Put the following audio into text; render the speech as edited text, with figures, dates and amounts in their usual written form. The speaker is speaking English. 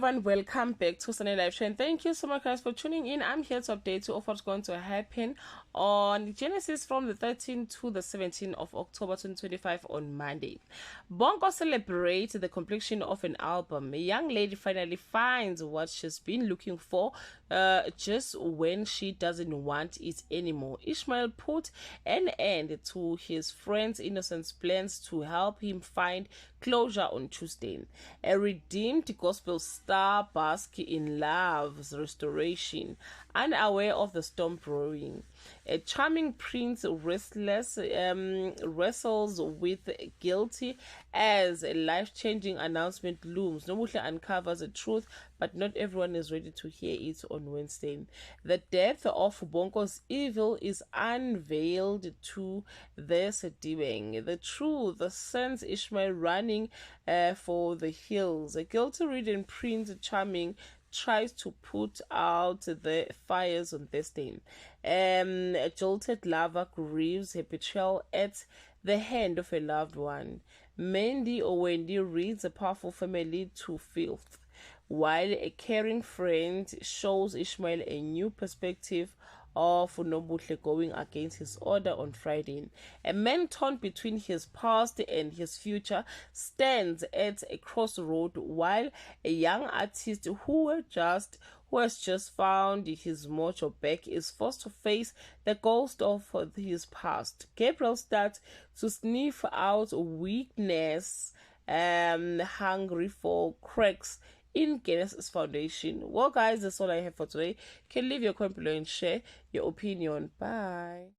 everyone, welcome back to Sunday Live Show. Thank you so much guys for tuning in. I'm here to update you of what's going to happen on Genesis from the 13th to the 17th of October 2025 on Monday. Bongo celebrates the completion of an album. A young lady finally finds what she's been looking for just when she doesn't want it anymore. Ishmael put an end to his friend's innocent plans to help him find closure on Tuesday. A redeemed gospel star basks in love's restoration, unaware of the storm brewing. A charming prince wrestles with guilty as a life-changing announcement looms. Nobuhle uncovers the truth, but not everyone is ready to hear it on Wednesday. The depth of Bongo's evil is unveiled to the Sedibeng. The truth sends Ishmael running for the hills. A guilty-ridden Prince Charming tries to put out the fires on Thursday. A jilted lover grieves her betrayal at the hand of a loved one. Mandy or Wendy reads a powerful family to filth, while a caring friend shows Ishmael a new perspective of Nobuhle going against his order on Friday. A man torn between his past and his future stands at a crossroad, while a young artist who has just found his mojo back is forced to face the ghost of his past. Gabriel starts to sniff out weakness, hungry for cracks in Genesis Foundation. Well guys, that's all I have for today. You can leave your comment below and share your opinion. Bye.